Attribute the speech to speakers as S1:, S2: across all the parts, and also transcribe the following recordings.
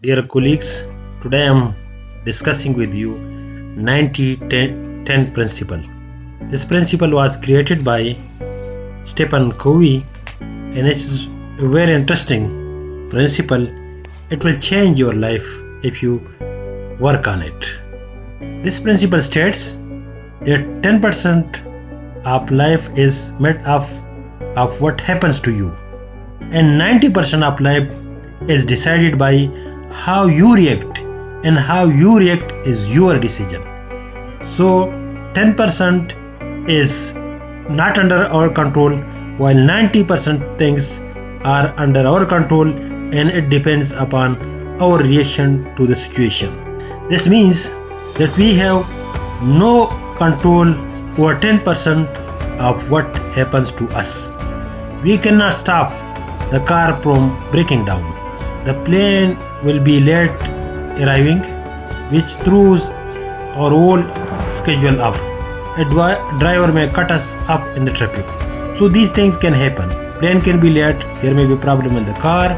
S1: Dear colleagues, today I am discussing with you 90-10 principle. This principle was created by Stephen Covey and it's a very interesting principle. It will change your life if you work on it. This principle states that 10% of life is made of what happens to you, and 90% of life is decided by how you react, and how you react is your decision. So 10% is not under our control, while 90% things are under our control, and it depends upon our reaction to the situation. This means that we have no control over 10% of what happens to us. We cannot stop the car from breaking down. The plane will be late arriving, which throws our whole schedule off. A driver may cut us up in the traffic. So these things can happen. Plane can be late, there may be problem in the car,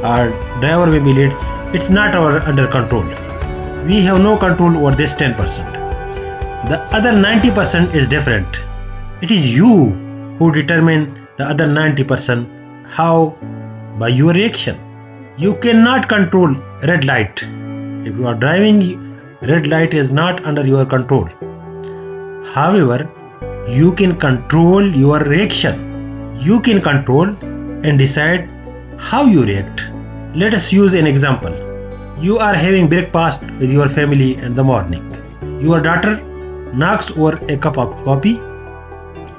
S1: or driver may be late. It's not under control. We have no control over this 10%. The other 90% is different. It is you who determine the other 90%. How? By your reaction. You cannot control red light. If you are driving, red light is not under your control. However, you can control your reaction. You can control and decide how you react. Let us use an example. You are having breakfast with your family in the morning. Your daughter knocks over a cup of coffee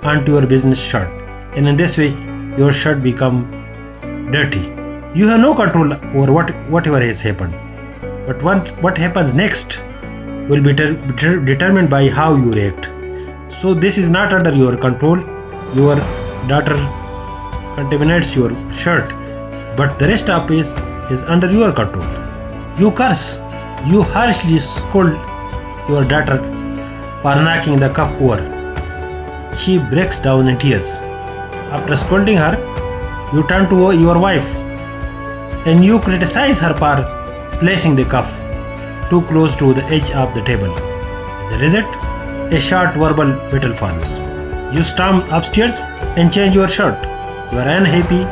S1: onto your business shirt, and in this way your shirt becomes dirty. You have no control over whatever has happened. But what happens next will be determined by how you react. So this is not under your control. Your daughter contaminates your shirt, but the rest of it is under your control. You curse. You harshly scold your daughter for knocking the cup over. She breaks down in tears. After scolding her, you turn to your wife and you criticize her for placing the cup too close to the edge of the table. As a result, a short verbal battle follows. You storm upstairs and change your shirt. You are unhappy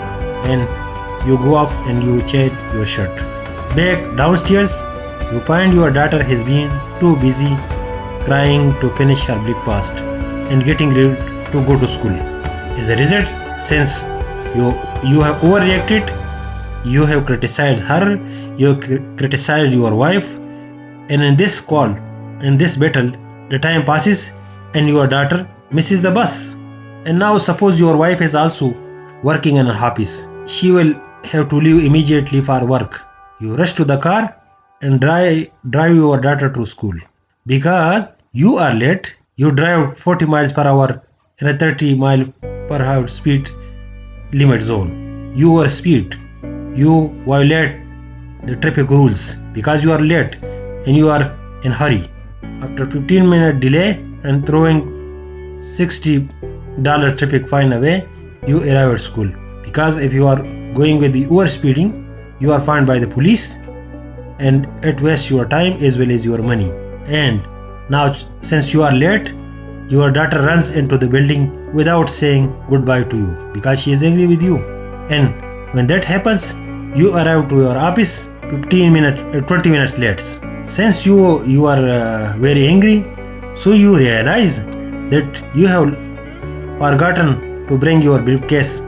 S1: and you go up and you change your shirt. Back downstairs, you find your daughter has been too busy crying to finish her breakfast and getting ready to go to school. As a result, since you have overreacted, you have criticized her, you have criticized your wife, and in this battle, the time passes and your daughter misses the bus. And now suppose your wife is also working in her office. She will have to leave immediately for work. You rush to the car and drive your daughter to school. Because you are late, you drive 40 miles per hour in a 30 mile per hour speed limit zone. You overspeed. You violate the traffic rules because you are late and you are in hurry. After 15-minute delay and throwing $60 traffic fine away, you arrive at school. Because if you are going with the overspeeding, you are fined by the police and it wastes your time as well as your money. And now since you are late, your daughter runs into the building without saying goodbye to you because she is angry with you. And when that happens, you arrive to your office 20 minutes late. Since you are very angry, so you realize that you have forgotten to bring your briefcase.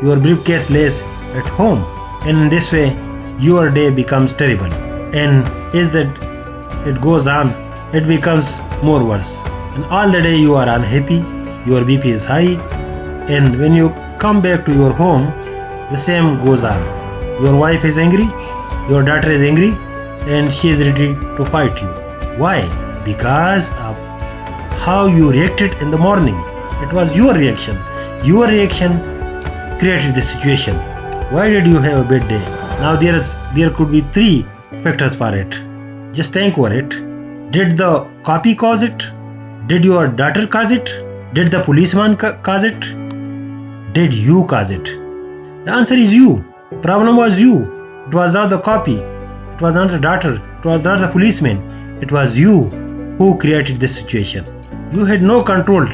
S1: Your briefcase lays at home, and in this way your day becomes terrible. And as that it goes on, it becomes more worse. And all the day you are unhappy, your BP is high, and when you come back to your home, the same goes on. Your wife is angry, your daughter is angry, and she is ready to fight you. Why? Because of how you reacted in the morning. It was your reaction. Your reaction created the situation. Why did you have a bad day? Now there could be 3 factors for it. Just think over it. Did the copy cause it? Did your daughter cause it? Did the policeman cause it? Did you cause it? The answer is you. Problem was you. It was not the copy. It was not the daughter, it was not the policeman. It was you who created this situation. You had no control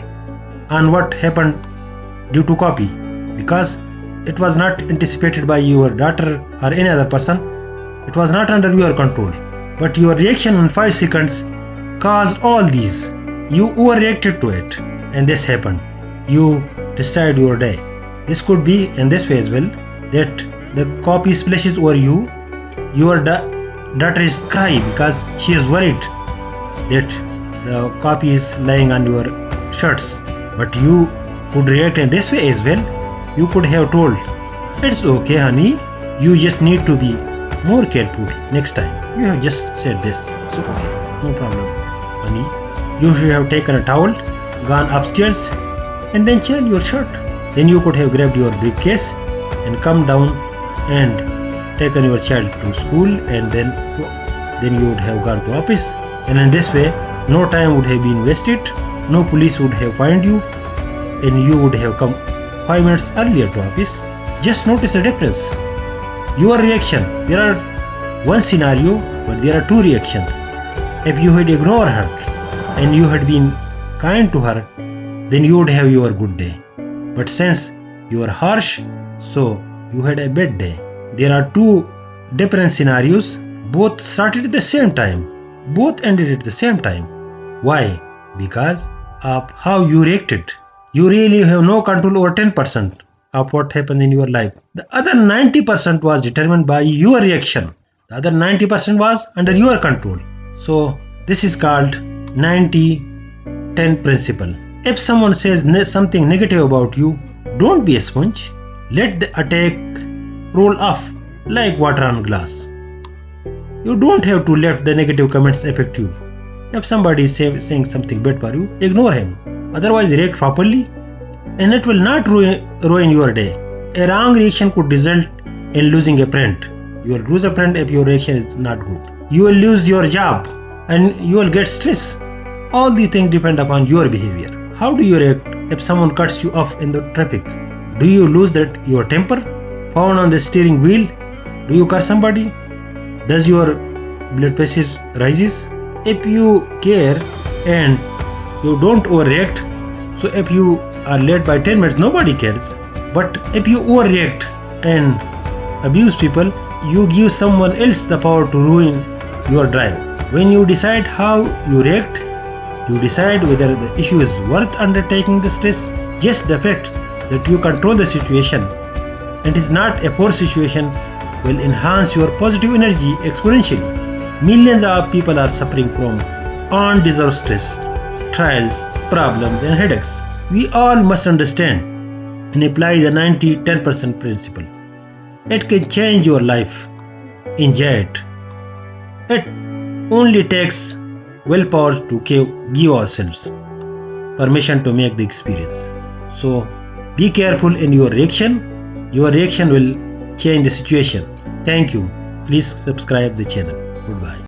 S1: on what happened due to copy, because it was not anticipated by your daughter or any other person. It was not under your control. But your reaction in 5 seconds caused all these. You overreacted to it, and this happened. You destroyed your day. This could be in this way as well, that the copy splashes over you. Your daughter is crying because she is worried that the copy is lying on your shirts. But you could react in this way as well. You could have told, "It's okay, honey. You just need to be more careful next time." You have just said this. It's okay. No problem, honey. You should have taken a towel, gone upstairs, and then changed your shirt. Then you could have grabbed your briefcase and come down and taken your child to school, and then you would have gone to office. And in this way, no time would have been wasted. No police would have found you, and you would have come 5 minutes earlier to office. Just notice the difference. Your reaction. There are one scenario, but there are 2 reactions. If you had ignored her and you had been kind to her, then you would have your good day. But since you are harsh, so you had a bad day. There are 2 different scenarios. Both started at the same time. Both ended at the same time. Why? Because of how you reacted. You really have no control over 10% of what happened in your life. The other 90% was determined by your reaction. The other 90% was under your control. So this is called 90-10 principle. If someone says something negative about you, don't be a sponge. Let the attack roll off like water on glass. You don't have to let the negative comments affect you. If somebody is saying something bad for you, ignore him. Otherwise, react properly, and it will not ruin your day. A wrong reaction could result in losing a friend. You will lose a friend if your reaction is not good. You will lose your job, and you will get stress. All these things depend upon your behavior. How do you react if someone cuts you off in the traffic? Do you lose your temper? Found on the steering wheel? Do you curse somebody? Does your blood pressure rises? If you care and you don't overreact, so if you are late by 10 minutes, nobody cares. But if you overreact and abuse people, you give someone else the power to ruin your drive. When you decide how you react, you decide whether the issue is worth undertaking the stress. Just the fact that you control the situation and it is not a poor situation will enhance your positive energy exponentially. Millions of people are suffering from undeserved stress, trials, problems and headaches. We all must understand and apply the 90-10% principle. It can change your life. Enjoy it. It only takes willpower to give ourselves permission to make the experience. So be careful in your reaction. Your reaction will change the situation. Thank you. Please subscribe the channel. Goodbye.